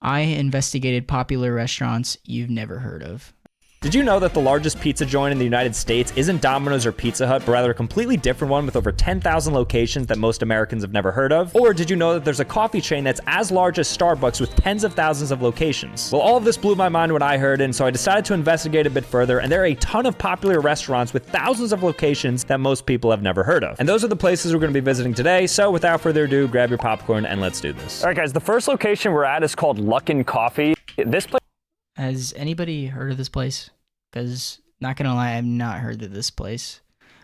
I investigated popular restaurants you've never heard of. Did you know that the largest pizza joint in the United States isn't Domino's or Pizza Hut, but rather a completely different one with over 10,000 locations that most Americans have never heard of? Or did you know that there's a coffee chain that's as large as Starbucks with tens of thousands of locations? Well, all of this blew my mind when I heard it, and so I decided to investigate a bit further, and there are a ton of popular restaurants with thousands of locations that most people have never heard of. And those are the places we're going to be visiting today, so without further ado, grab your popcorn and let's do this. All right, guys, the first location we're at is called Luckin Coffee. This place... Has anybody heard of this place? Because, not gonna lie, I've not heard of this place.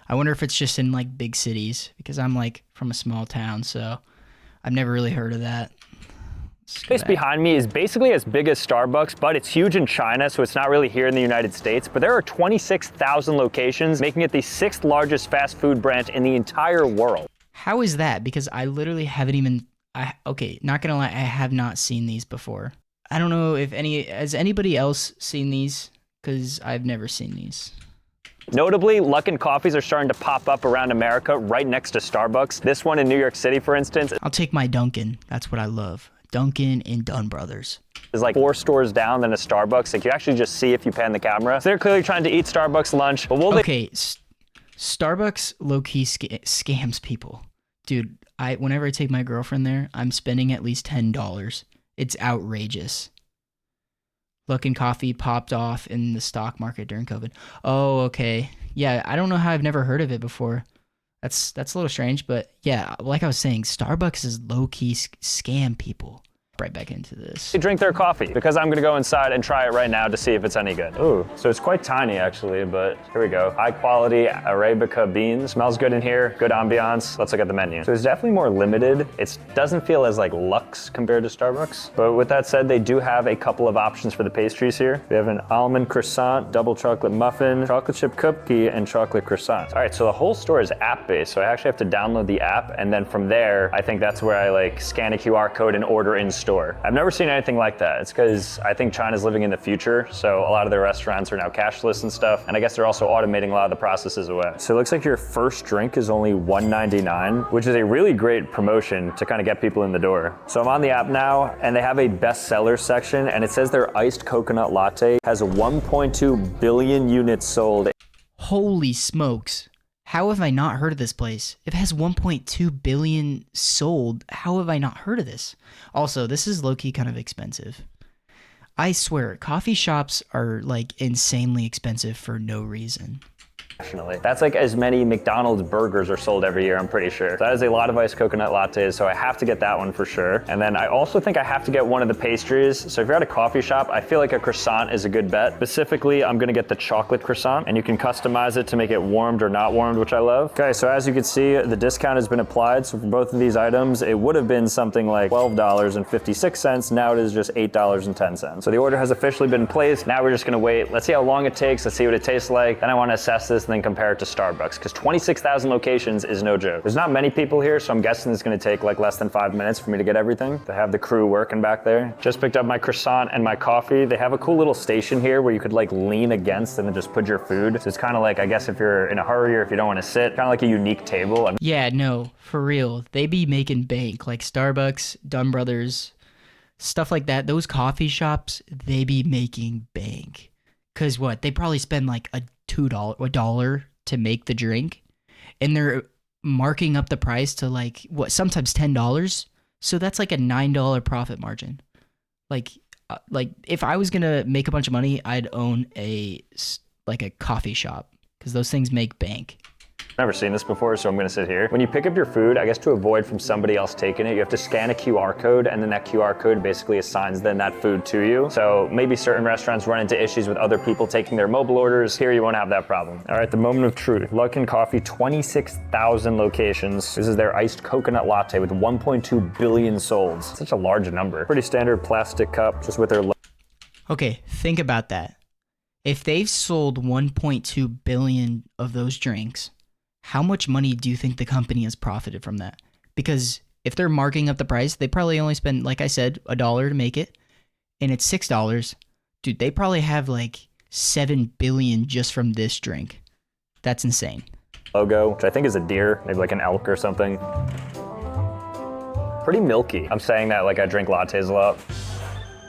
I wonder if it's just in, like, big cities, because I'm, like, from a small town, so I've never really heard of that. The place behind me is basically as big as Starbucks, but it's huge in China, so it's not really here in the United States. But there are 26,000 locations, making it the 6th largest fast food brand in the entire world. How is that? Because I literally haven't even... Okay, not gonna lie, I have not seen these before. I don't know if has anybody else seen these? Because I've never seen these. Notably, Luckin Coffees are starting to pop up around America right next to Starbucks. This one in New York City, for instance. I'll take my Dunkin'. That's what I love. Dunkin' and Dunn Brothers. Is like 4 stores down than a Starbucks. Like you actually just see if you pan the camera. So they're clearly trying to eat Starbucks lunch, but Okay, Starbucks low-key scams people. Dude, whenever I take my girlfriend there, I'm spending at least $10. It's outrageous. Luckin Coffee popped off in the stock market during COVID. Oh, okay. Yeah, I don't know how I've never heard of it before. That's a little strange, but yeah, like I was saying, Starbucks is low-key scam people. Right back into this. They drink their coffee because I'm gonna go inside and try it right now to see if it's any good. Ooh, so it's quite tiny actually, but here we go. High quality Arabica beans. Smells good in here, good ambiance. Let's look at the menu. So it's definitely more limited. It doesn't feel as like luxe compared to Starbucks. But with that said, they do have a couple of options for the pastries here. We have an almond croissant, double chocolate muffin, chocolate chip cookie, and chocolate croissant. All right, so the whole store is app-based. So I actually have to download the app, and then from there, I think that's where I like scan a QR code and order in store. I've never seen anything like that. It's because I think China's living in the future, so a lot of their restaurants are now cashless and stuff, and I guess they're also automating a lot of the processes away. So it looks like your first drink is only $1.99, which is a really great promotion to kind of get people in the door. So I'm on the app now, and they have a bestseller section, and it says their iced coconut latte has 1.2 billion units sold. Holy smokes. How have I not heard of this place? If it has 1.2 billion sold, how have I not heard of this? Also, this is low-key kind of expensive. I swear, coffee shops are like insanely expensive for no reason. That's like as many McDonald's burgers are sold every year, I'm pretty sure. So that is a lot of iced coconut lattes, so I have to get that one for sure. And then I also think I have to get one of the pastries. So if you're at a coffee shop, I feel like a croissant is a good bet. Specifically, I'm gonna get the chocolate croissant, and you can customize it to make it warmed or not warmed, which I love. Okay, so as you can see, the discount has been applied. So for both of these items, it would have been something like $12.56. Now it is just $8.10. So the order has officially been placed. Now we're just gonna wait. Let's see how long it takes. Let's see what it tastes like. Then I wanna assess this and then compare it to Starbucks, because 26,000 locations is no joke. There's not many people here, so I'm guessing it's gonna take like less than 5 minutes for me to get everything. They have the crew working back there. Just picked up my croissant and my coffee. They have a cool little station here where you could like lean against and then just put your food. So it's kind of like, I guess if you're in a hurry or if you don't want to sit, kind of like a unique table. Yeah, no, for real. They be making bank, like Starbucks, Dunn Brothers, stuff like that. Those coffee shops, they be making bank. Cause what? They probably spend like a $1 to make the drink, and they're marking up the price to like what, sometimes $10. So that's like a $9 profit margin. Like if I was gonna make a bunch of money, I'd own a coffee shop, because those things make bank. Never seen this before, so I'm gonna sit here. When you pick up your food, I guess to avoid from somebody else taking it, you have to scan a QR code, and then that QR code basically assigns then that food to you. So maybe certain restaurants run into issues with other people taking their mobile orders. Here, you won't have that problem. All right, the moment of truth. Luckin Coffee, 26,000 locations. This is their iced coconut latte with 1.2 billion sold. Such a large number. Pretty standard plastic cup, just with their Okay, think about that. If they've sold 1.2 billion of those drinks, how much money do you think the company has profited from that? Because if they're marking up the price, they probably only spend, like I said, $1 to make it, and it's $6. Dude, they probably have like 7 billion just from this drink. That's insane. Logo, which I think is a deer, maybe like an elk or something. Pretty milky. I'm saying that like I drink lattes a lot.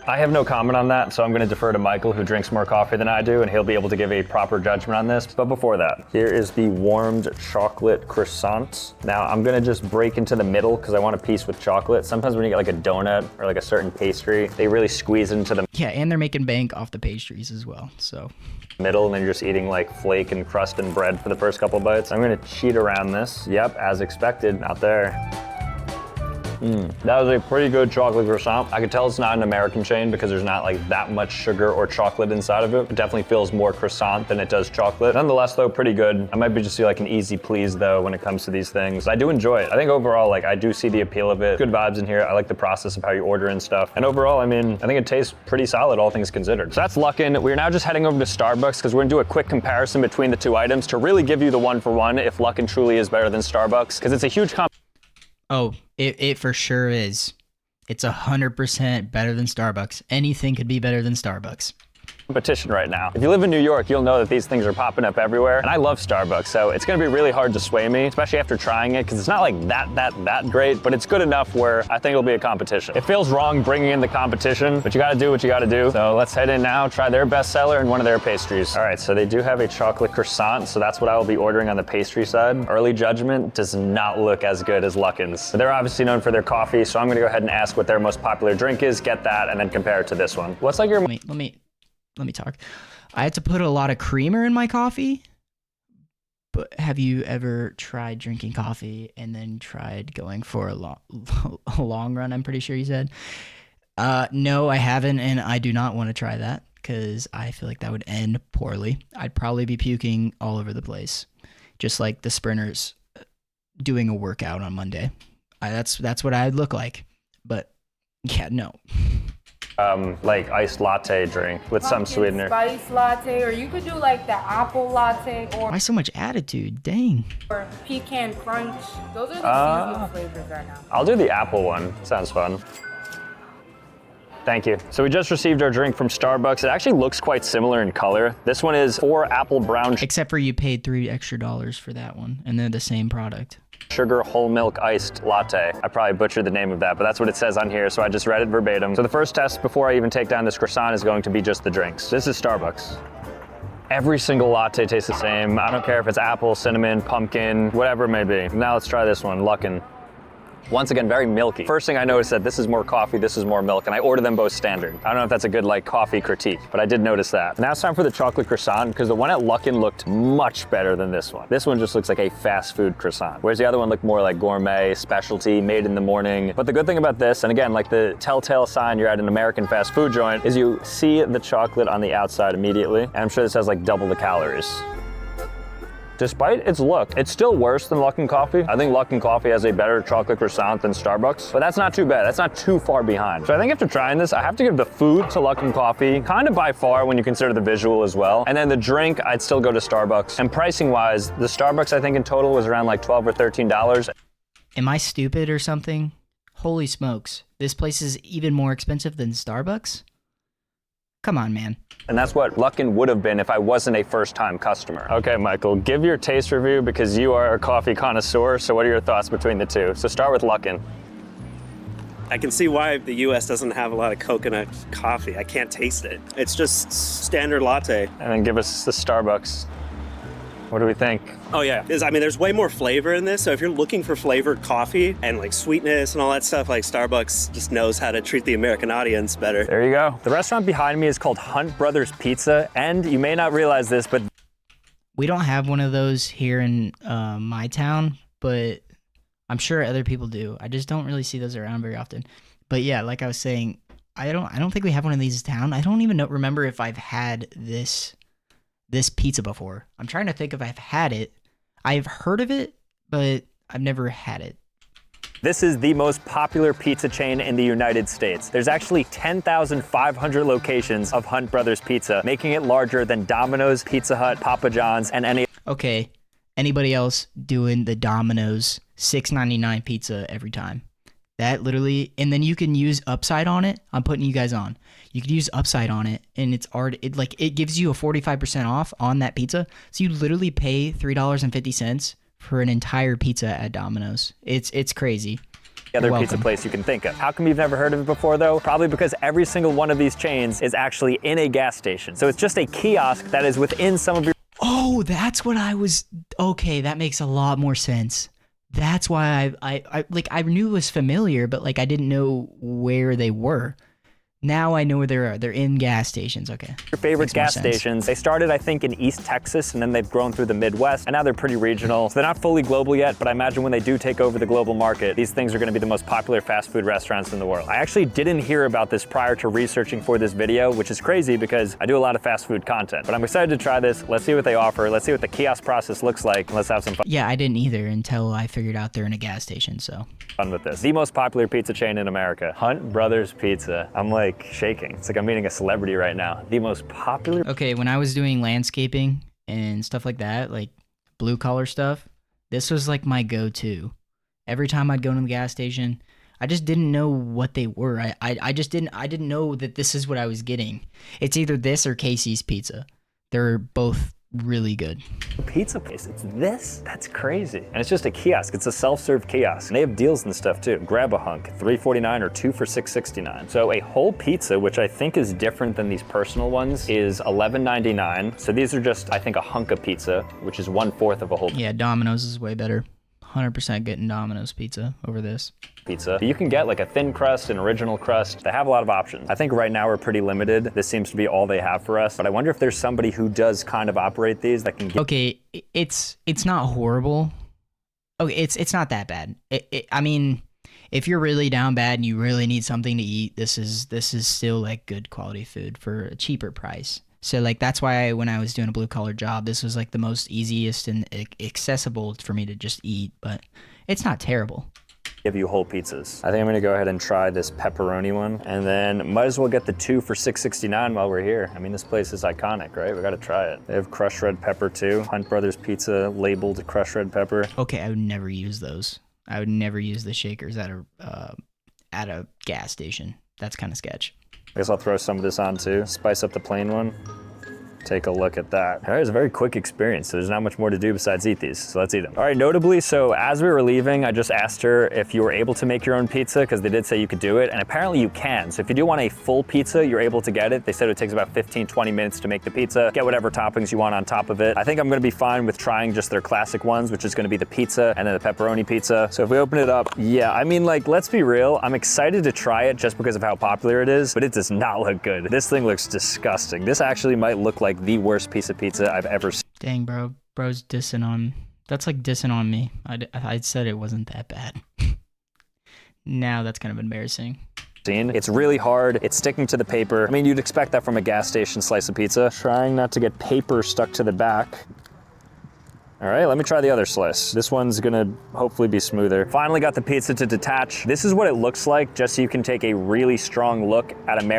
I have no comment on that, so I'm going to defer to Michael, who drinks more coffee than I do, and he'll be able to give a proper judgment on this. But before that, here is the warmed chocolate croissant. Now, I'm going to just break into the middle because I want a piece with chocolate. Sometimes when you get like a donut or like a certain pastry, they really squeeze into the Yeah, and they're making bank off the pastries as well, so. middle, and then you're just eating like flake and crust and bread for the first couple bites. I'm going to cheat around this. Yep, as expected, out there. That was a pretty good chocolate croissant. I could tell it's not an American chain because there's not like that much sugar or chocolate inside of it. It definitely feels more croissant than it does chocolate. Nonetheless though, pretty good. I might be just like an easy please though when it comes to these things. I do enjoy it. I think overall, like I do see the appeal of it. Good vibes in here. I like the process of how you order and stuff. And overall, I mean, I think it tastes pretty solid, all things considered. So that's Luckin. We're now just heading over to Starbucks because we're gonna do a quick comparison between the two items to really give you the one for one if Luckin truly is better than Starbucks, because it's a huge Oh, it for sure is. It's 100% better than Starbucks. Anything could be better than Starbucks. competition right now. If you live in New York, you'll know that these things are popping up everywhere. And I love Starbucks, so it's gonna be really hard to sway me, especially after trying it, because it's not like that great, but it's good enough where I think it'll be a competition. It feels wrong bringing in the competition, but you gotta do what you gotta do. So let's head in now, try their bestseller and one of their pastries. All right, so they do have a chocolate croissant, so that's what I will be ordering on the pastry side. Early judgment does not look as good as Luckin's. They're obviously known for their coffee, so I'm gonna go ahead and ask what their most popular drink is, get that, and then compare it to this one. What's like your Let me talk. I had to put a lot of creamer in my coffee. But have you ever tried drinking coffee and then tried going for a long run? I'm pretty sure you said. No, I haven't, and I do not want to try that because I feel like that would end poorly. I'd probably be puking all over the place, just like the sprinters doing a workout on Monday. That's what I'd look like. But yeah, no. Like iced latte drink with some sweetener. Spice latte, or you could do like the apple latte Why so much attitude? Dang. or pecan crunch. Those are the seasonal flavors right now. I'll do the apple one. Sounds fun. Thank you. So we just received our drink from Starbucks. It actually looks quite similar in color. This one is 4 apple brown Except for you paid $3 extra for that one, and they're the same product. sugar whole milk iced latte. I probably butchered the name of that, but that's what it says on here, so I just read it verbatim. So the first test before I even take down this croissant is going to be just the drinks. This is Starbucks. Every single latte tastes the same. I don't care if it's apple, cinnamon, pumpkin, whatever it may be. Now let's try this one, Luckin. Once again, very milky. First thing I noticed that this is more coffee, this is more milk, and I order them both standard. I don't know if that's a good like coffee critique, but I did notice that. Now it's time for the chocolate croissant, because the one at Luckin looked much better than this one. This one just looks like a fast food croissant, whereas the other one looked more like gourmet, specialty, made in the morning. But the good thing about this, and again, like the telltale sign you're at an American fast food joint, is you see the chocolate on the outside immediately, and I'm sure this has like double the calories. Despite its look, it's still worse than Luckin Coffee. I think Luckin Coffee has a better chocolate croissant than Starbucks, but that's not too bad. That's not too far behind. So I think after trying this, I have to give the food to Luckin Coffee, kind of by far when you consider the visual as well. And then the drink, I'd still go to Starbucks. And pricing wise, the Starbucks I think in total was around like $12 or $13. Am I stupid or something? Holy smokes. This place is even more expensive than Starbucks? Come on, man. And that's what Luckin would have been if I wasn't a first-time customer. Okay, Michael, give your taste review because you are a coffee connoisseur. So what are your thoughts between the two? So start with Luckin. I can see why the US doesn't have a lot of coconut coffee. I can't taste it. It's just standard latte. And then give us the Starbucks. What do we think? Oh yeah, there's way more flavor in this. So if you're looking for flavored coffee and like sweetness and all that stuff, like Starbucks just knows how to treat the American audience better. There you go. The restaurant behind me is called Hunt Brothers Pizza, and you may not realize this, but We don't have one of those here in my town, but I'm sure other people do. I just don't really see those around very often. But yeah, like I was saying, I don't think we have one of these in town. I don't even remember if I've had this pizza before. I'm trying to think if I've had it. I've heard of it, but I've never had it. this is the most popular pizza chain in the United States. There's actually 10,500 locations of Hunt Brothers Pizza, making it larger than Domino's, Pizza Hut, Papa John's, and any. Okay, anybody else doing the Domino's $6.99 pizza every time? That literally, and then you can use Upside on it. I'm putting you guys on. You could use Upside on it, and it gives you a 45% off on that pizza. So you literally pay $3.50 for an entire pizza at Domino's. It's crazy. other You're pizza welcome. place you can think of. How come you've never heard of it before though? Probably because every single one of these chains is actually in a gas station. So it's just a kiosk that is within some of your Oh, that's what I was. Okay, that makes a lot more sense. That's why I knew it was familiar, but like I didn't know where they were. Now I know where they are. They're in gas stations. Okay. favorite Makes more gas sense. stations. They started, I think, in East Texas, and then they've grown through the Midwest, and now they're pretty regional. So they're not fully global yet, but I imagine when they do take over the global market, these things are gonna be the most popular fast food restaurants in the world. I actually didn't hear about this prior to researching for this video, which is crazy because I do a lot of fast food content. But I'm excited to try this. Let's see what they offer. Let's see what the kiosk process looks like, and let's have some Yeah, I didn't either until I figured out they're in a gas station. So fun with this. The most popular pizza chain in America, Hunt Brothers Pizza. I'm like shaking. It's like I'm meeting a celebrity right now. The most popular okay, when I was doing landscaping and stuff like that, like blue collar stuff, this was like my go-to. Every time I'd go to the gas station, I just didn't know what they were. I didn't know that this is what I was getting. It's either this or Casey's Pizza. They're both really good. pizza place. It's this? That's crazy. And it's just a kiosk. It's a self-serve kiosk. And they have deals and stuff too. Grab a hunk, $3.49 or 2 for $6.69. So a whole pizza, which I think is different than these personal ones, is $11.99. So these are just, I think, a hunk of pizza, which is 1/4 of a whole Yeah, Domino's is way better. 100% getting Domino's pizza over this. pizza. You can get like a thin crust, an original crust. They have a lot of options. I think right now we're pretty limited. This seems to be all they have for us. But I wonder if there's somebody who does kind of operate these that can get Okay, it's not horrible. Okay, it's not that bad. I mean, if you're really down bad and you really need something to eat, this is still like good quality food for a cheaper price. So like that's why when I was doing a blue collar job, this was like the most easiest and accessible for me to just eat. But it's not terrible. give you whole pizzas. I think I'm gonna go ahead and try this pepperoni one, and then might as well get the 2 for $6.69 while we're here. I mean, this place is iconic, right? We gotta try it. They have crushed red pepper too. Hunt Brothers Pizza labeled crushed red pepper. Okay, I would never use those. I would never use the shakers at a gas station. That's kind of sketch. I guess I'll throw some of this on too. Spice up the plain one. Take a look at that. All right, it's a very quick experience, so there's not much more to do besides eat these, so let's eat them. All right, notably, so as we were leaving, I just asked her if you were able to make your own pizza, because they did say you could do it, and apparently you can. So if you do want a full pizza, you're able to get it. They said it takes about 15, 20 minutes to make the pizza, get whatever toppings you want on top of it. I think I'm gonna be fine with trying just their classic ones, which is gonna be the pizza and then the pepperoni pizza. So if we open it up, yeah, I mean, like, let's be real, I'm excited to try it just because of how popular it is, but it does not look good. This thing looks disgusting. This actually might look like the worst piece of pizza I've ever seen. Dang, bro. Bro's dissing on... That's like dissing on me. I said it wasn't that bad. Now that's kind of embarrassing. It's really hard. It's sticking to the paper. I mean, you'd expect that from a gas station slice of pizza. Trying not to get paper stuck to the back. All right, let me try the other slice. This one's gonna hopefully be smoother. Finally got the pizza to detach. This is what it looks like, just so you can take a really strong look at All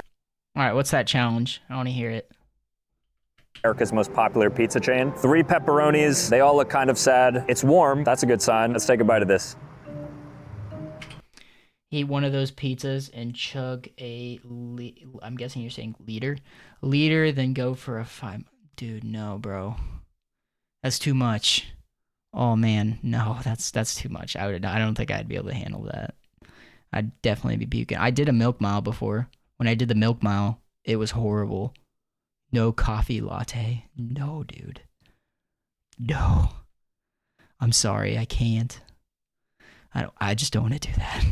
right, what's that challenge? I want to hear it. America's most popular pizza chain. 3 pepperonis. They all look kind of sad. It's warm. That's a good sign. Let's take a bite of this. Eat one of those pizzas and chug I'm guessing you're saying liter, then go for a 5. Dude, no, bro. That's too much. Oh man, no, that's too much. I don't think I'd be able to handle that. I'd definitely be puking. I did a milk mile before. When I did the milk mile, it was horrible. No coffee latte. No, dude. No. I'm sorry, I can't. I just don't want to do that.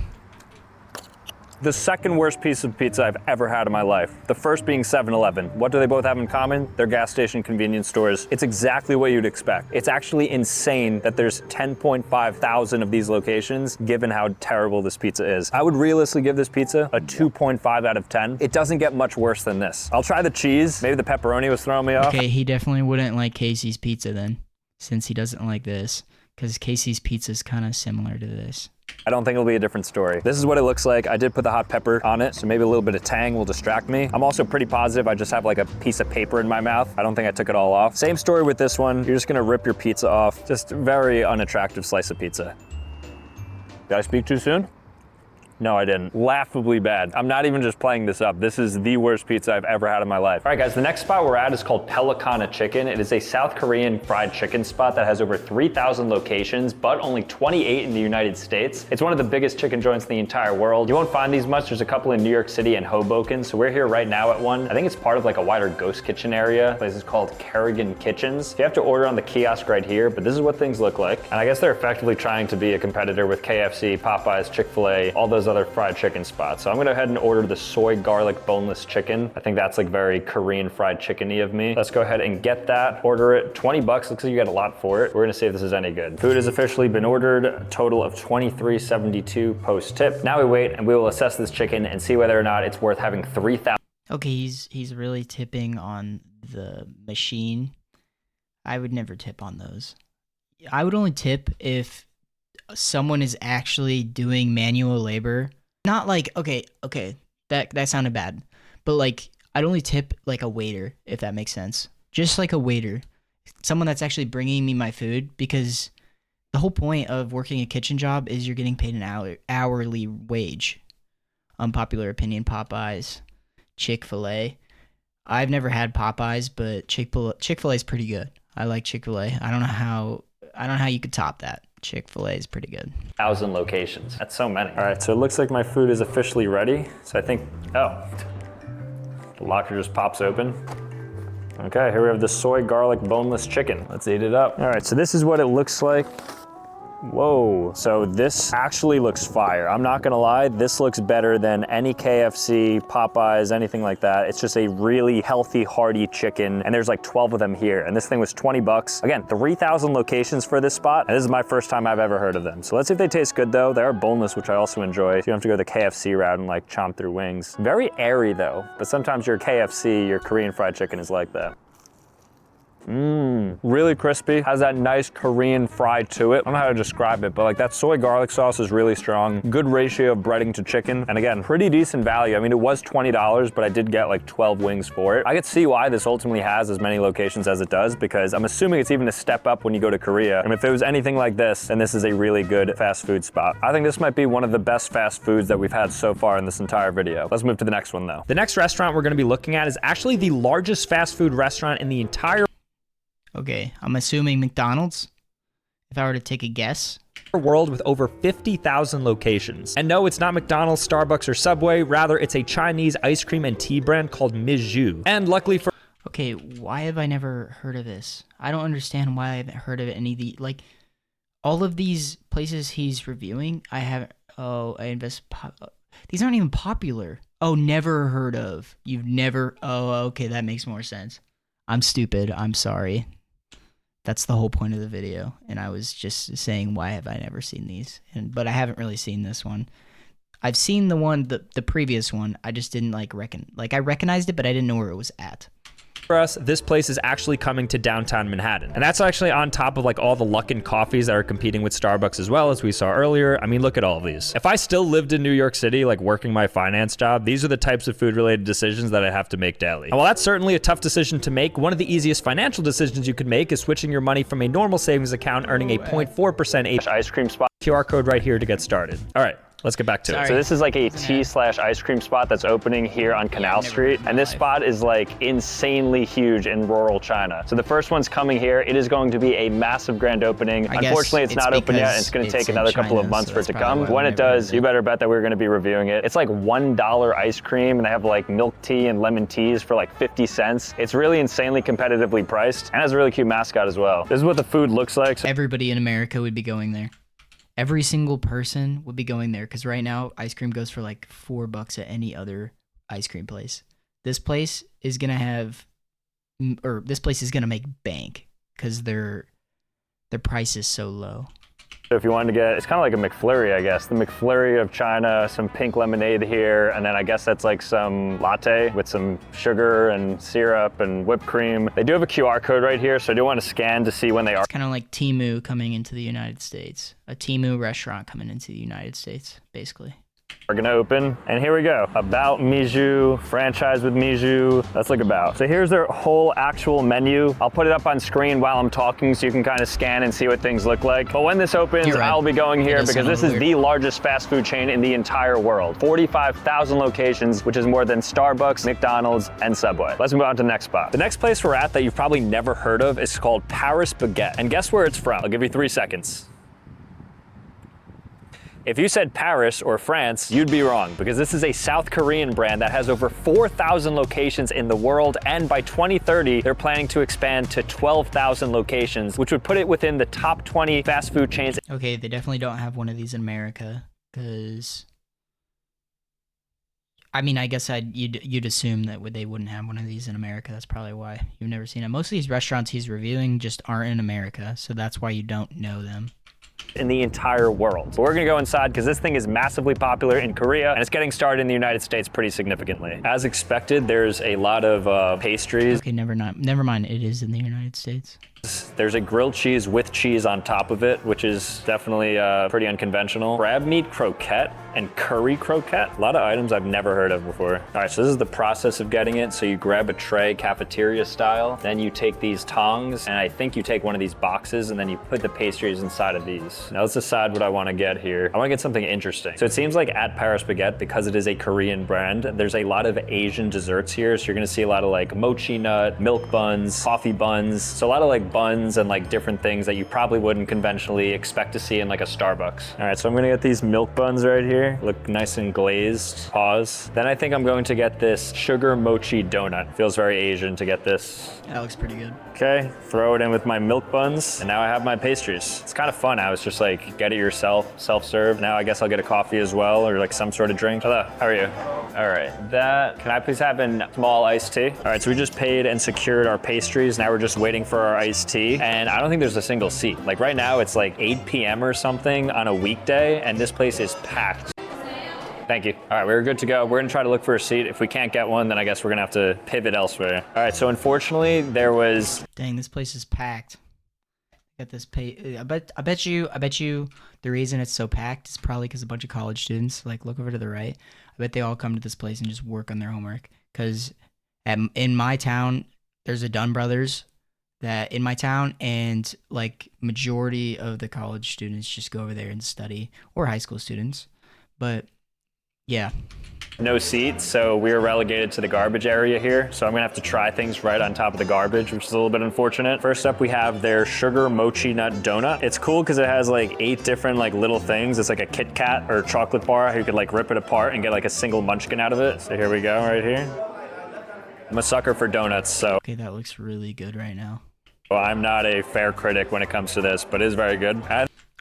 The second worst piece of pizza I've ever had in my life. The first being 7-Eleven. What do they both have in common? They're gas station convenience stores. It's exactly what you'd expect. It's actually insane that there's 10.5 thousand of these locations, given how terrible this pizza is. I would realistically give this pizza a 2.5 out of 10. It doesn't get much worse than this. I'll try the cheese. Maybe the pepperoni was throwing me off. Okay, he definitely wouldn't like Casey's Pizza then, since he doesn't like this, because Casey's Pizza is kind of similar to this. I don't think it'll be a different story. This is what it looks like. I did put the hot pepper on it, so maybe a little bit of tang will distract me. I'm also pretty positive I just have like a piece of paper in my mouth. I don't think I took it all off. Same story with this one. You're just gonna rip your pizza off. Just a very unattractive slice of pizza. Did I speak too soon? No, I didn't. Laughably bad. I'm not even just playing this up. This is the worst pizza I've ever had in my life. All right, guys, the next spot we're at is called Pelicana Chicken. It is a South Korean fried chicken spot that has over 3,000 locations, but only 28 in the United States. It's one of the biggest chicken joints in the entire world. You won't find these much. There's a couple in New York City and Hoboken, so we're here right now at one. I think it's part of like a wider ghost kitchen area. The place is called Kerrigan Kitchens. You have to order on the kiosk right here, but this is what things look like. And I guess they're effectively trying to be a competitor with KFC, Popeyes, Chick-fil-A, all those other fried chicken spots. So I'm gonna go ahead and order the soy garlic boneless chicken. I think that's like very Korean fried chicken-y of me. Let's go ahead and get that, order it. 20 bucks, looks like you get a lot for it. We're gonna see if this is any good. Food has officially been ordered, a total of $23.72 post tip. Now we wait and we will assess this chicken and see whether or not it's worth having 3,000. Okay, he's really tipping on the machine. I would never tip on those. I would only tip if someone is actually doing manual labor. Not like, okay, that sounded bad. But like, I'd only tip like a waiter, if that makes sense. Just like a waiter. Someone that's actually bringing me my food, because the whole point of working a kitchen job is you're getting paid an hourly wage. Unpopular opinion, Popeyes, Chick-fil-A. I've never had Popeyes, but Chick-fil-A is pretty good. I like Chick-fil-A. I don't know how you could top that. Chick-fil-A is pretty good. 1,000 locations. That's so many. All right, so it looks like my food is officially ready. So I think, oh, the locker just pops open. Okay, here we have the soy garlic boneless chicken. Let's eat it up. All right, so this is what it looks like. Whoa, so this actually looks fire. I'm not gonna lie, this looks better than any KFC, Popeyes, anything like that. It's just a really healthy, hearty chicken, and there's like 12 of them here, and this thing was 20 bucks. Again, 3,000 locations for this spot, and this is my first time I've ever heard of them. So let's see if they taste good though. They are boneless, which I also enjoy. So you don't have to go the KFC route and like chomp through wings. Very airy though, but sometimes your KFC, your Korean fried chicken is like that. Really crispy, has that nice Korean fry to it. I don't know how to describe it, but like that soy garlic sauce is really strong. Good ratio of breading to chicken. And again, pretty decent value. I mean, it was $20, but I did get like 12 wings for it. I could see why this ultimately has as many locations as it does, because I'm assuming it's even a step up when you go to Korea. And if it was anything like this, then this is a really good fast food spot. I think this might be one of the best fast foods that we've had so far in this entire video. Let's move to the next one though. The next restaurant we're gonna be looking at is actually the largest fast food restaurant in the entire Okay, I'm assuming McDonald's, if I were to take a guess. world, with over 50,000 locations. And no, it's not McDonald's, Starbucks, or Subway. Rather, it's a Chinese ice cream and tea brand called Mizhu. And luckily for Okay, why have I never heard of this? I don't understand why I haven't heard of it. Any of the, like, all of these places he's reviewing, I haven't. Oh, these aren't even popular. Oh, never heard of. You've never. Oh, okay, that makes more sense. I'm stupid. I'm sorry. That's the whole point of the video, and I was just saying, why have I never seen these? But I haven't really seen this one. I've seen the previous one. I just didn't I recognized it, but I didn't know where it was at. For us, this place is actually coming to downtown Manhattan. And that's actually on top of like all the Luckin Coffees that are competing with Starbucks as well, as we saw earlier. I mean, look at all of these. If I still lived in New York City, like working my finance job, these are the types of food related decisions that I have to make daily. And while that's certainly a tough decision to make, one of the easiest financial decisions you could make is switching your money from a normal savings account earning a 0.4% Ice cream spot. QR code right here to get started. All right. Let's get back to it. So this is like a tea/ice cream spot that's opening here on Canal Street. And this spot is like insanely huge in rural China. So the first one's coming here. It is going to be a massive grand opening. Unfortunately, it's not open yet. And it's going to take another couple of months for it to come. When it does, you better bet that we're going to be reviewing it. It's like $1 ice cream, and they have like milk tea and lemon teas for like 50 cents. It's really insanely competitively priced and has a really cute mascot as well. This is what the food looks like. So everybody in America would be going there. Every single person would be going there, because right now ice cream goes for like $4 at any other ice cream place. This place is gonna make bank because their price is so low. So if you wanted to get, it's kind of like a McFlurry, I guess. The McFlurry of China, some pink lemonade here, and then I guess that's like some latte with some sugar and syrup and whipped cream. They do have a QR code right here, so I do want to scan to see when they are. It's kind of like Temu coming into the United States. A Temu restaurant coming into the United States, basically. are gonna open, and here we go. About Mijou, franchise with Mijou. Let's look about. So here's their whole actual menu. I'll put it up on screen while I'm talking so you can kind of scan and see what things look like. But when this opens, You're right. I'll be going here because this is weird. the largest fast food chain in the entire world. 45,000 locations, which is more than Starbucks, McDonald's, and Subway. Let's move on to the next spot. The next place we're at that you've probably never heard of is called Paris Baguette. And guess where it's from? I'll give you 3 seconds. If you said Paris or France, you'd be wrong because this is a South Korean brand that has over 4,000 locations in the world, and by 2030, they're planning to expand to 12,000 locations, which would put it within the top 20 fast food chains. Okay, they definitely don't have one of these in America, because I mean, I guess you'd assume that they wouldn't have one of these in America. That's probably why you've never seen it. Most of these restaurants he's reviewing just aren't in America, so that's why you don't know them. In the entire world. So we're gonna go inside because this thing is massively popular in Korea and it's getting started in the United States pretty significantly. As expected, there's a lot of pastries. Okay, never mind. It is in the United States. There's a grilled cheese with cheese on top of it, which is definitely pretty unconventional. Crab meat croquette and curry croquette. A lot of items I've never heard of before. All right, so this is the process of getting it. So you grab a tray, cafeteria style, then you take these tongs, and I think you take one of these boxes, and then you put the pastries inside of these. Now let's decide what I want to get here. I want to get something interesting. So it seems like at Paris Baguette, because it is a Korean brand, there's a lot of Asian desserts here. So you're gonna see a lot of like mochi nut, milk buns, coffee buns. So a lot of like buns and like different things that you probably wouldn't conventionally expect to see in like a Starbucks. All right, so I'm gonna get these milk buns right here. Look nice and glazed. Pause. Then I think I'm going to get this sugar mochi donut. Feels very Asian to get this. That looks pretty good. Okay, throw it in with my milk buns, and now I have my pastries. It's kind of fun now. It's just like, get it yourself, self-serve. Now I guess I'll get a coffee as well, or like some sort of drink. Hello, how are you? All right, can I please have a small iced tea? All right, so we just paid and secured our pastries. Now we're just waiting for our iced tea, and I don't think there's a single seat. Like right now, it's like 8 p.m. or something on a weekday, and this place is packed. Thank you. All right, we're good to go. We're gonna try to look for a seat. If we can't get one, then I guess we're gonna have to pivot elsewhere. All right, so unfortunately, there was... Dang, this place is packed. Got this I bet you the reason it's so packed is probably because a bunch of college students, like look over to the right, I bet they all come to this place and just work on their homework. Because in my town, there's a Dunn Brothers that in my town, and like majority of the college students just go over there and study, or high school students. But yeah. No seats, so we were relegated to the garbage area here. So I'm gonna have to try things right on top of the garbage, which is a little bit unfortunate. First up, we have their sugar mochi nut donut. It's cool because it has like 8 different like little things. It's like a Kit Kat or chocolate bar. You could like rip it apart and get like a single munchkin out of it. So here we go, right here. I'm a sucker for donuts, so. Okay, that looks really good right now. Well, I'm not a fair critic when it comes to this, but it is very good.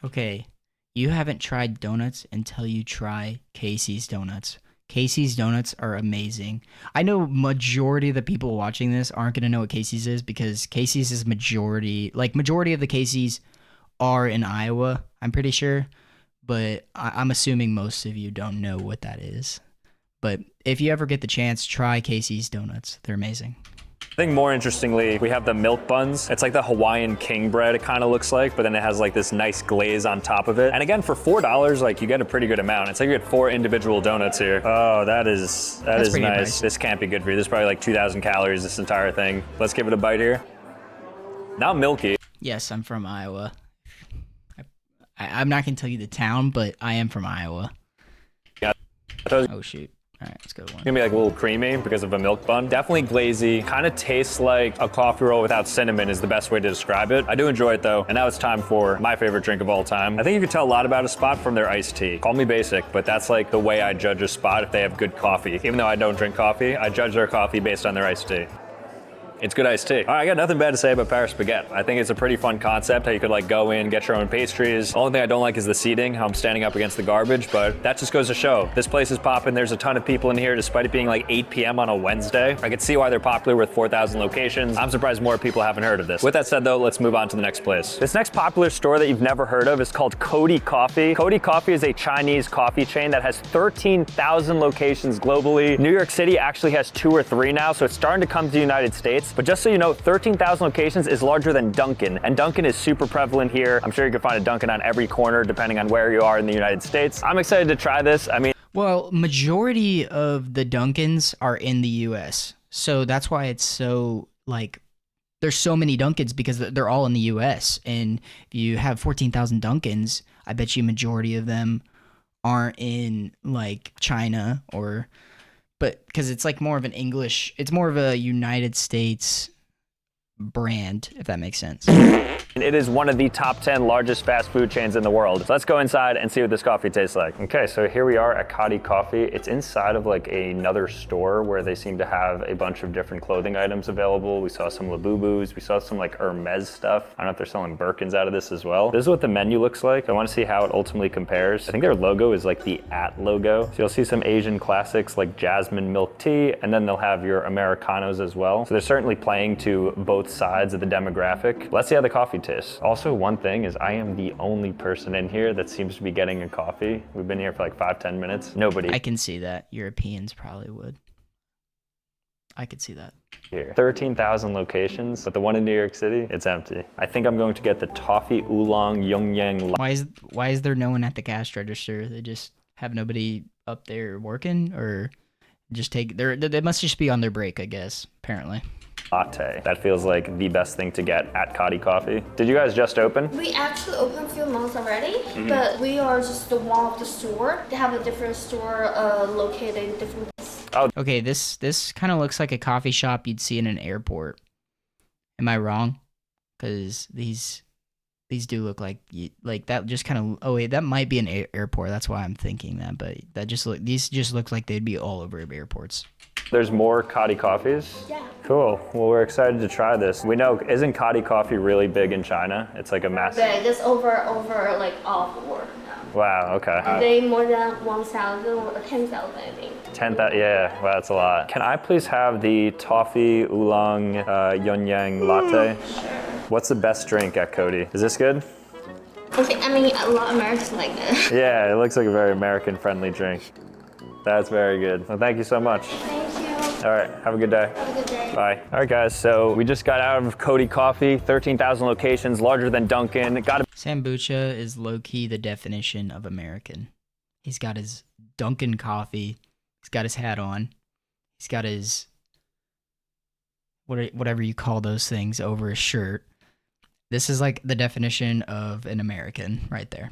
Okay, you haven't tried donuts until you try Casey's Donuts. Casey's Donuts are amazing. I know majority of the people watching this aren't going to know what Casey's is because Casey's is majority of the Casey's are in Iowa, I'm pretty sure. But I'm assuming most of you don't know what that is. But if you ever get the chance, try Casey's Donuts. They're amazing. I think more interestingly, we have the milk buns. It's like the Hawaiian king bread, it kind of looks like, but then it has like this nice glaze on top of it. And again, for $4, like you get a pretty good amount. It's like you get 4 individual donuts here. Oh, that is nice. Nice. This can't be good for you. This is probably like 2,000 calories, this entire thing. Let's give it a bite here. Not milky. Yes, I'm from Iowa. I'm not going to tell you the town, but I am from Iowa. Yeah. Oh, shoot. All right, let's go to one. It's gonna be like a little creamy because of a milk bun. Definitely glazy. Kind of tastes like a coffee roll without cinnamon is the best way to describe it. I do enjoy it though. And now it's time for my favorite drink of all time. I think you can tell a lot about a spot from their iced tea. Call me basic, but that's like the way I judge a spot if they have good coffee. Even though I don't drink coffee, I judge their coffee based on their iced tea. It's good iced tea. All right, I got nothing bad to say about Paris Baguette. I think it's a pretty fun concept, how you could like go in, get your own pastries. The only thing I don't like is the seating, how I'm standing up against the garbage, but that just goes to show. This place is popping. There's a ton of people in here despite it being like 8 p.m. on a Wednesday. I could see why they're popular with 4,000 locations. I'm surprised more people haven't heard of this. With that said though, let's move on to the next place. This next popular store that you've never heard of is called Cody Coffee. Cody Coffee is a Chinese coffee chain that has 13,000 locations globally. New York City actually has 2 or 3 now, so it's starting to come to the United States. But just so you know, 13,000 locations is larger than Dunkin', and Dunkin' is super prevalent here. I'm sure you can find a Dunkin' on every corner depending on where you are in the United States. I'm excited to try this. I mean, Well, majority of the Dunkins are in the US. So that's why it's so like there's so many Dunkins because they're all in the US. And if you have 14,000 Dunkins, I bet you majority of them aren't in like China but because it's like more of an English, it's more of a United States brand, if that makes sense. It is one of the top 10 largest fast food chains in the world. So let's go inside and see what this coffee tastes like. Okay, so here we are at Kadi Coffee. It's inside of like another store where they seem to have a bunch of different clothing items available. We saw some Labubus, we saw some like Hermes stuff. I don't know if they're selling Birkins out of this as well. This is what the menu looks like. I want to see how it ultimately compares. I think their logo is like the @ logo. So you'll see some Asian classics like jasmine milk tea, and then they'll have your Americanos as well. So they're certainly playing to both sides of the demographic. Let's see how the coffee tastes. Also, one thing is I am the only person in here that seems to be getting a coffee. We've been here for like 5-10 minutes. Nobody I can see that. Europeans probably would. I could see that. here. 13,000 locations, but the one in New York City, it's empty. I think I'm going to get the Toffee Oolong Yongyang. Why is there no one at the cash register? They just have nobody up there working, or just they must just be on their break, I guess, apparently. Latte. That feels like the best thing to get at Kadi Coffee. Did you guys just open? We actually opened a few months already, but we are just the one of the store. They have a different store located in different places. Okay, this kind of looks like a coffee shop you'd see in an airport. Am I wrong? Because these do look like that. Just kind of. Oh wait, that might be an airport. That's why I'm thinking that. But these just look like they'd be all over airports. There's more Kadi coffees? Yeah. Cool. Well, we're excited to try this. We know, isn't Kadi coffee really big in China? It's like a massive. Big. It's over like all the world now. Wow, okay. They more than 1,000 or 10,000, I think. 10,000, yeah, wow, that's a lot. Can I please have the Toffee Oolong Yongyang latte? Sure. What's the best drink at Cody? Is this good? Okay, I mean, a lot of Americans like this. Yeah, it looks like a very American-friendly drink. That's very good. Well, thank you so much. Thank you. All right, have a good day. Have a good day. Bye. All right, guys, so we just got out of Cody Coffee, 13,000 locations, larger than Dunkin'. Sambucha is low-key the definition of American. He's got his Dunkin' coffee. He's got his hat on. He's got his whatever you call those things over his shirt. This is like the definition of an American right there.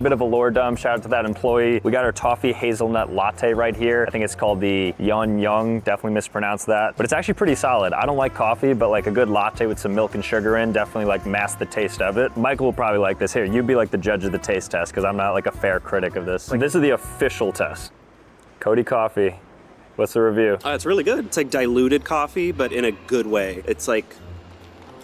Bit of a lore dump, shout out to that employee. We got our toffee hazelnut latte right here. I think it's called the Yon Young, definitely mispronounced that, but it's actually pretty solid. I don't like coffee, but like a good latte with some milk and sugar in, definitely like mask the taste of it. Michael will probably like this. Here, you be like the judge of the taste test, because I'm not like a fair critic of this. Like, this is the official test. Cody Coffee, what's the review? It's really good. It's like diluted coffee, but in a good way. It's like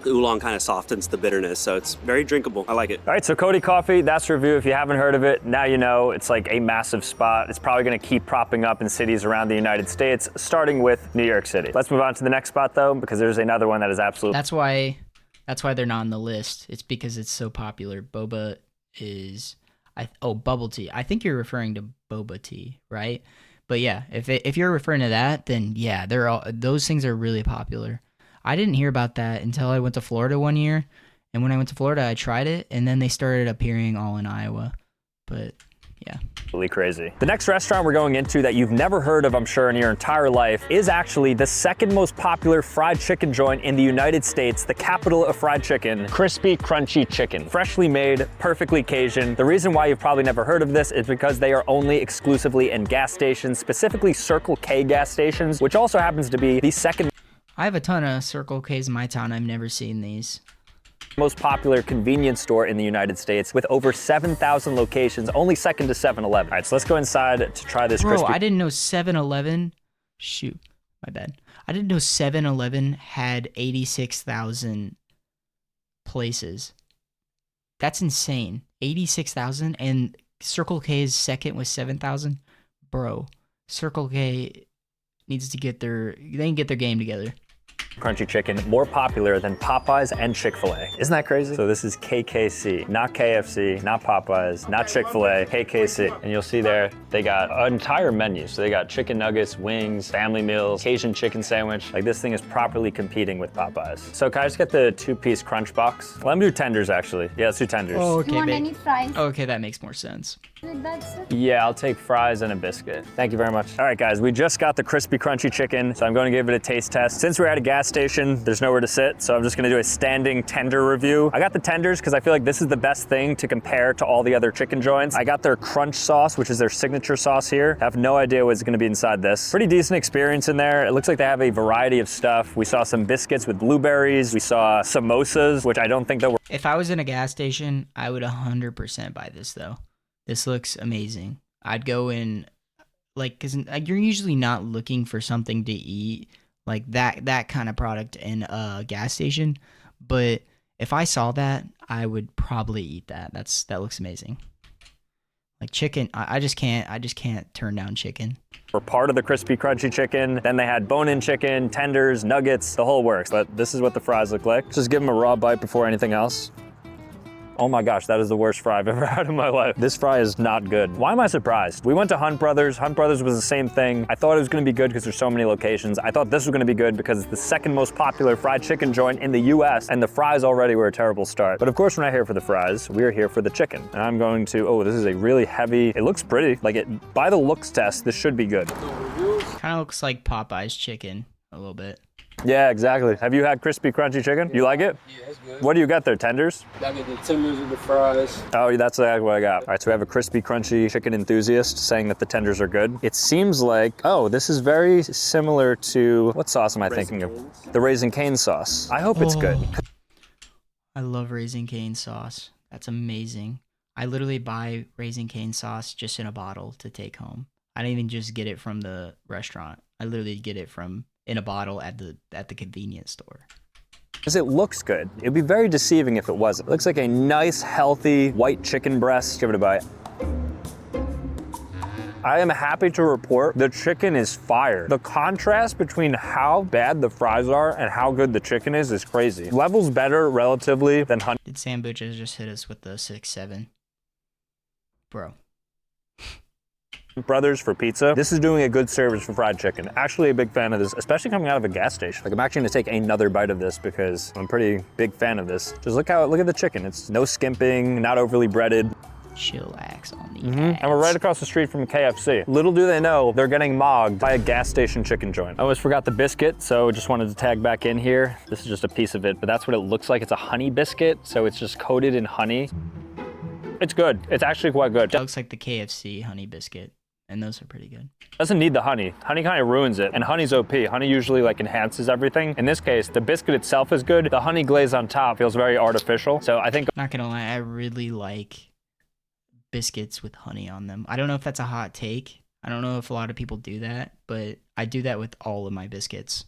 oolong kind of softens the bitterness, so it's very drinkable. I like it. All right, so Cody Coffee, that's review. If you haven't heard of it, now you know. It's like a massive spot. It's probably gonna keep propping up in cities around the United States, starting with New York City. Let's move on to the next spot though, because there's another one that is absolutely. That's why they're not on the list. It's because it's so popular. Boba is, bubble tea. I think you're referring to boba tea, right? But yeah, if you're referring to that, then yeah, those things are really popular. I didn't hear about that until I went to Florida one year. And when I went to Florida, I tried it, and then they started appearing all in Iowa. But yeah. Really crazy. The next restaurant we're going into that you've never heard of, I'm sure, in your entire life is actually the second most popular fried chicken joint in the United States, the capital of fried chicken, Crispy Crunchy Chicken. Freshly made, perfectly Cajun. The reason why you've probably never heard of this is because they are only exclusively in gas stations, specifically Circle K gas stations, which also happens to be the second I have a ton of Circle K's in my town. I've never seen these. most popular convenience store in the United States with over 7,000 locations, only second to 7-Eleven. All right, so let's go inside to try this Bro, crispy. I didn't know 7-Eleven. Shoot, my bad. I didn't know 7-Eleven had 86,000 places. That's insane. 86,000, and Circle K's second was 7,000. Bro, Circle K needs to get their game together. Crunchy chicken, more popular than Popeyes and Chick-fil-A. Isn't that crazy? So this is KKC, not KFC, not Popeyes, not Chick-fil-A, KKC. And you'll see there, they got an entire menu. So they got chicken nuggets, wings, family meals, Cajun chicken sandwich. Like this thing is properly competing with Popeyes. So can I just get the 2-piece crunch box? Let me do tenders actually. Yeah, let's do tenders. Oh, You want any fries Okay, that makes more sense. with that, sir? Yeah, I'll take fries and a biscuit. Thank you very much. All right, guys, we just got the crispy, crunchy chicken, so I'm going to give it a taste test. Since we're at a gas station, there's nowhere to sit, so I'm just gonna do a standing tender review. I got the tenders because I feel like this is the best thing to compare to all the other chicken joints. I got their crunch sauce, which is their signature sauce here. I have no idea what's gonna be inside this. Pretty decent experience in there. It looks like they have a variety of stuff. We saw some biscuits with blueberries. We saw samosas, which I don't think that were If I was in a gas station, I would 100% buy this though. This looks amazing. I'd go in, like, cause you're usually not looking for something to eat like that kind of product in a gas station, but if I saw that, I would probably eat that. That looks amazing. Like chicken, I just can't turn down chicken. were part of the crispy, crunchy chicken. Then they had bone-in chicken, tenders, nuggets, the whole works. But this is what the fries look like. Just give them a raw bite before anything else. Oh my gosh, that is the worst fry I've ever had in my life. This fry is not good. Why am I surprised? We went to Hunt Brothers. Hunt Brothers was the same thing. I thought it was gonna be good because there's so many locations. I thought this was gonna be good because it's the second most popular fried chicken joint in the US, and the fries already were a terrible start. But of course, we're not here for the fries. We're here for the chicken. And I'm going to, oh, this is a really heavy, it looks pretty. Like it, by the looks test, this should be good. Kind of looks like Popeye's chicken a little bit. Yeah, exactly. Have you had crispy, crunchy chicken? You like it? Yeah, that's good. What do you got there, tenders? I get the tenders with the fries. Oh, that's exactly what I got. All right, so we have a crispy, crunchy chicken enthusiast saying that the tenders are good. It seems like, oh, this is very similar to, what sauce am I thinking of? The Raising Cane sauce. I hope it's good. I love Raising Cane sauce. That's amazing. I literally buy Raising Cane sauce just in a bottle to take home. I don't even just get it from the restaurant. I literally get it from in a bottle at the convenience store. Because it looks good. It'd be very deceiving if it wasn't. It looks like a nice, healthy white chicken breast. Give it a bite. I am happy to report the chicken is fire. The contrast between how bad the fries are and how good the chicken is crazy. Levels better relatively than Hunt Did Sam Butcher just hit us with the 6-7? Bro. Brothers for pizza. This is doing a good service for fried chicken. Actually a big fan of this, especially coming out of a gas station. Like I'm actually gonna take another bite of this because I'm a pretty big fan of this. Just look at the chicken. It's no skimping, not overly breaded. Chillax on the And we're right across the street from KFC. Little do they know, they're getting mogged by a gas station chicken joint. I almost forgot the biscuit, so just wanted to tag back in here. This is just a piece of it, but that's what it looks like. It's a honey biscuit, so it's just coated in honey. It's good. It's actually quite good. That looks like the KFC honey biscuit, and those are pretty good. Doesn't need the honey. Honey kind of ruins it, and honey's OP. Honey usually like enhances everything. In this case, the biscuit itself is good. The honey glaze on top feels very artificial, so I think Not gonna lie, I really like biscuits with honey on them. I don't know if that's a hot take. I don't know if a lot of people do that, but I do that with all of my biscuits.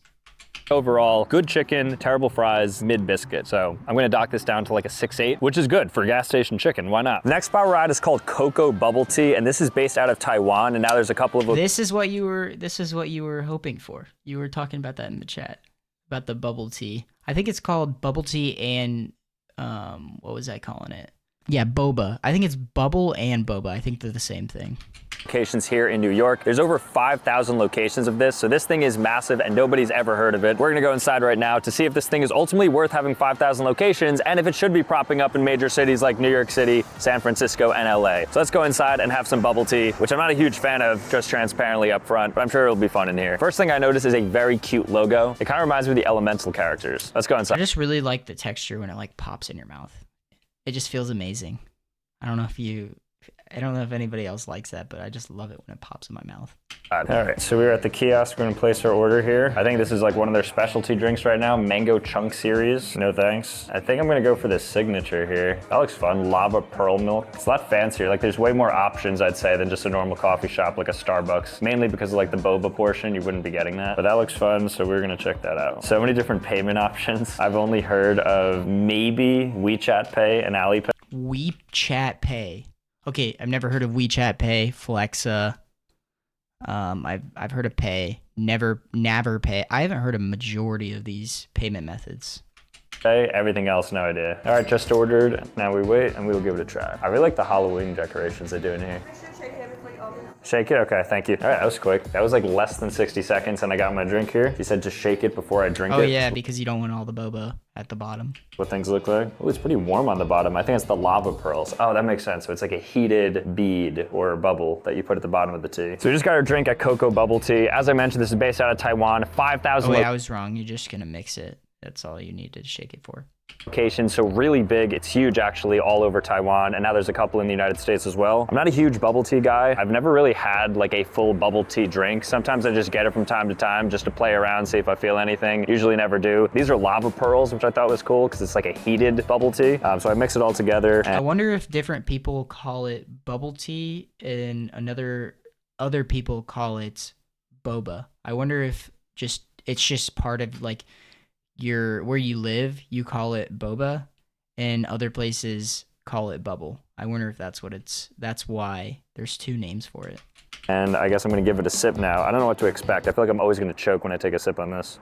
overall, good chicken, terrible fries, mid biscuit. So I'm gonna dock this down to like a 6-8, which is good for gas station chicken. Why not? The next spot we're at is called Cocoa Bubble Tea, and this is based out of Taiwan. And now there's a couple of This is what you were hoping for. You were talking about that in the chat about the bubble tea. I think it's called bubble tea and what was I calling it? Yeah, boba. I think it's bubble and boba. I think they're the same thing. locations here in New York. There's over 5,000 locations of this, so this thing is massive and nobody's ever heard of it. We're gonna go inside right now to see if this thing is ultimately worth having 5,000 locations and if it should be propping up in major cities like New York City, San Francisco, and LA. So let's go inside and have some bubble tea, which I'm not a huge fan of, just transparently up front, but I'm sure it'll be fun in here. First thing I noticed is a very cute logo. It kind of reminds me of the Elemental characters. Let's go I inside. just really like the texture when it like pops in your mouth. It just feels amazing. I don't know if anybody else likes that, but I just love it when it pops in my mouth. All right, so we're at the kiosk. We're gonna place our order here. I think this is like one of their specialty drinks right now, Mango Chunk Series. No thanks. I think I'm gonna go for the signature here. That looks fun, Lava Pearl Milk. It's a lot fancier. Like there's way more options, I'd say, than just a normal coffee shop like a Starbucks. Mainly because of like the boba portion, you wouldn't be getting that. But that looks fun, so we're gonna check that out. So many different payment options. I've only heard of maybe WeChat Pay and Alipay. WeChat Pay. Okay, I've never heard of WeChat Pay, Flexa. I've heard of Pay. never pay. I haven't heard a majority of these payment methods. Okay, everything else, no idea. All right, just ordered. Now we wait and we will give it a try. I really like the Halloween decorations they do in here. Shake it? Okay, thank you. All right, that was quick. That was like less than 60 seconds and I got my drink here. You said to shake it before I drink it. Oh yeah, because you don't want all the boba at the bottom. What things look like. Oh, it's pretty warm on the bottom. I think it's the lava pearls. Oh, that makes sense. So it's like a heated bead or bubble that you put at the bottom of the tea. So we just got our drink at Cocoa Bubble Tea. As I mentioned, this is based out of Taiwan. 5,000 Oh wait, I was wrong. You're just gonna mix it. That's all you need to shake it for. locations, so really big. It's huge actually all over Taiwan, and now there's a couple in the United States as well. I'm not a huge bubble tea guy. I've never really had like a full bubble tea drink. Sometimes I just get it from time to time just to play around, see if I feel anything. Usually never do. These are lava pearls, which I thought was cool because it's like a heated bubble tea. So I mix it all together. I wonder if different people call it bubble tea and other people call it boba. I wonder if it's just part of like where you live, you call it boba, and other places call it bubble. I wonder if that's why there's two names for it. And I guess I'm gonna give it a sip now. I don't know what to expect. I feel like I'm always gonna choke when I take a sip on this.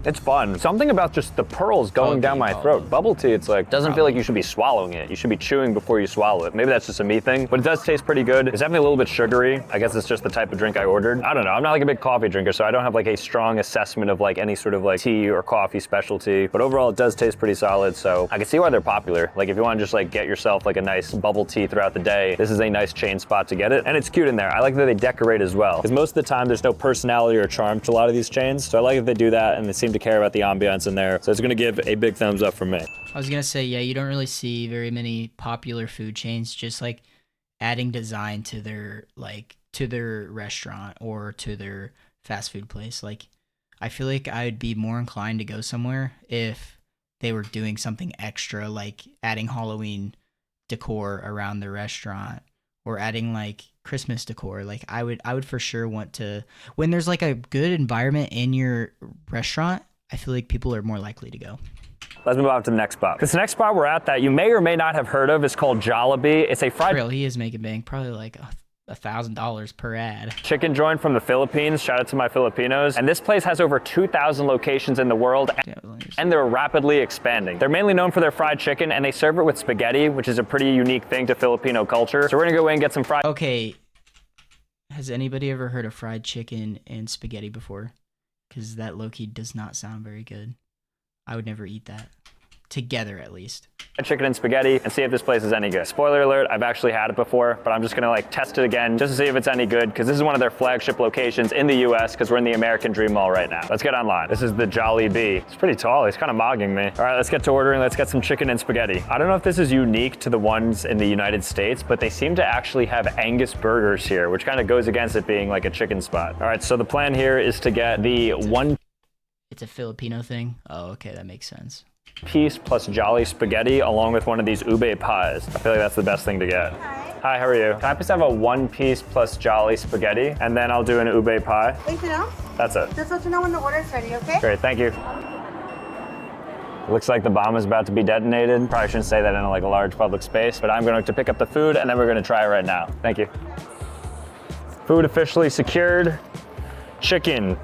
It's fun. Something about just the pearls going down my throat. Bubble tea, it's like, doesn't feel like you should be swallowing it. You should be chewing before you swallow it. Maybe that's just a me thing, but it does taste pretty good. It's definitely a little bit sugary. I guess it's just the type of drink I ordered. I don't know, I'm not like a big coffee drinker, so I don't have like a strong assessment of like any sort of like tea or coffee specialty, but overall it does taste pretty solid, so I can see why they're popular. Like if you wanna just like get yourself like a nice bubble tea throughout the day, this is a nice chain spot to get it, and it's cute in there. I like that they decorate as well, because most of the time there's no personality or charm to a lot of these chains, so I like that they do that and they seem to care about the ambiance in there. So it's gonna give a big thumbs up from me. I was gonna say, yeah, you don't really see very many popular food chains just like adding design to their restaurant or to their fast food place. Like, I feel like I would be more inclined to go somewhere if they were doing something extra, like adding Halloween decor around the restaurant or adding like Christmas decor. Like I would for sure want to, when there's like a good environment in your restaurant, I feel like people are more likely to go. Let's move on to the next spot. This next spot we're at that you may or may not have heard of is called Jollibee. It's a fried Real, he is making bank, probably like $1,000 per ad. chicken joint from the Philippines. Shout out to my Filipinos. And this place has over 2,000 locations in the world, and they're rapidly expanding. They're mainly known for their fried chicken, and they serve it with spaghetti, which is a pretty unique thing to Filipino culture. So we're gonna go in and get some fried. Okay, has anybody ever heard of fried chicken and spaghetti before? Because that low-key does not sound very good. I would never eat that. Together, at least. Chicken and spaghetti and see if this place is any good. Spoiler alert, I've actually had it before, but I'm just gonna like test it again just to see if it's any good, because this is one of their flagship locations in the US, because we're in the American Dream Mall right now. Let's get online. This is the Jollibee. It's pretty tall, he's kind of mogging me. All right, let's get to ordering. Let's get some chicken and spaghetti. I don't know if this is unique to the ones in the United States, but they seem to actually have Angus burgers here, which kind of goes against it being like a chicken spot. All right, so the plan here is to get the one It's a Filipino thing? Oh, okay, that makes sense. piece plus jolly spaghetti along with one of these ube pies. I feel like that's the best thing to get. Hi, how are you? Can I please have a 1 piece plus jolly spaghetti, and then I'll do an ube pie? Anything else? That's it. Just let you know when the order's ready, okay? Great, thank you. Looks like the bomb is about to be detonated. Probably shouldn't say that in like a large public space, but I'm going to pick up the food and then we're going to try it right now. Thank you. Food officially secured. Chicken,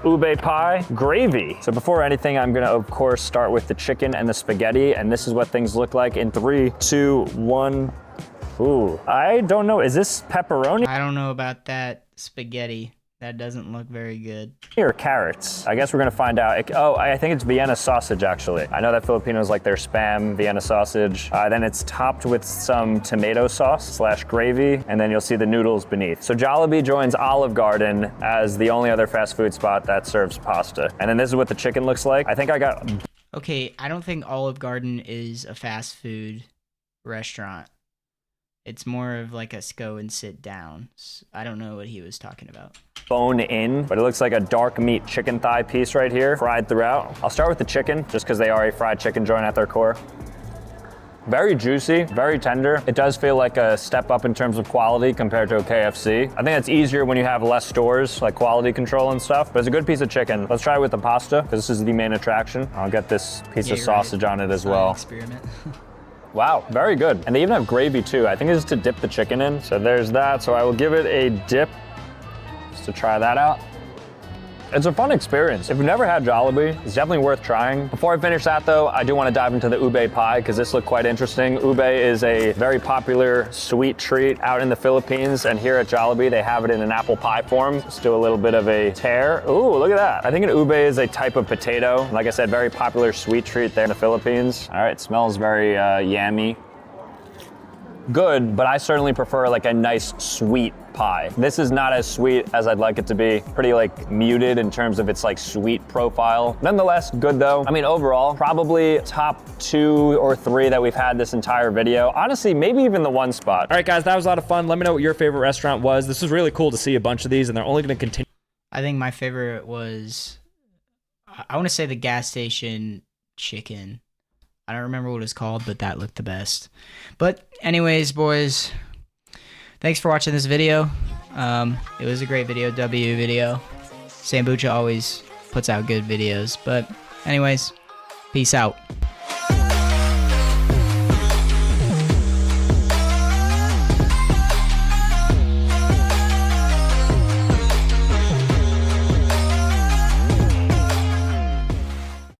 ube pie, gravy. So before anything, I'm gonna of course start with the chicken and the spaghetti, and this is what things look like in 3, 2, 1. Ooh, I don't know, is this pepperoni I don't know about that spaghetti. That doesn't look very good. or carrots? I guess we're gonna find out. Oh, I think it's Vienna sausage actually. I know that Filipinos like their Spam Vienna sausage. Then it's topped with some tomato sauce / gravy, and then you'll see the noodles beneath. So Jollibee joins Olive Garden as the only other fast food spot that serves pasta. And then this is what the chicken looks like. I think I got Okay, I don't think Olive Garden is a fast food restaurant. It's more of like a go and sit down. I don't know what he was talking about. bone in, but it looks like a dark meat chicken thigh piece right here, fried throughout. I'll start with the chicken, just because they are a fried chicken joint at their core. Very juicy, very tender. It does feel like a step up in terms of quality compared to a KFC. I think that's easier when you have less stores, like quality control and stuff, but it's a good piece of chicken. Let's try it with the pasta, because this is the main attraction. I'll get this piece of sausage on it as well. Experiment. Wow, very good. And they even have gravy too. I think this is to dip the chicken in. So there's that, so I will give it a dip. just to try that out. It's a fun experience. If you've never had Jollibee, it's definitely worth trying. Before I finish that though, I do want to dive into the ube pie because this looked quite interesting. Ube is a very popular sweet treat out in the Philippines, and here at Jollibee, they have it in an apple pie form. Let's do a little bit of a tear. Ooh, look at that. I think an ube is a type of potato. Like I said, very popular sweet treat there in the Philippines. All right, it smells very yummy. Good, but I certainly prefer like a nice sweet pie. This is not as sweet as I'd like it to be. Pretty like muted in terms of its like sweet profile. Nonetheless, good though. I mean, overall, probably top 2 or 3 that we've had this entire video. Honestly, maybe even the one spot. All right, guys, that was a lot of fun. Let me know what your favorite restaurant was. This was really cool to see a bunch of these, and they're only going to continue. I think my favorite was, I want to say the gas station chicken. I don't remember what it's called, but that looked the best. But anyways, boys, thanks for watching this video. It was a great video, W video. Sambucha always puts out good videos. But anyways, peace out.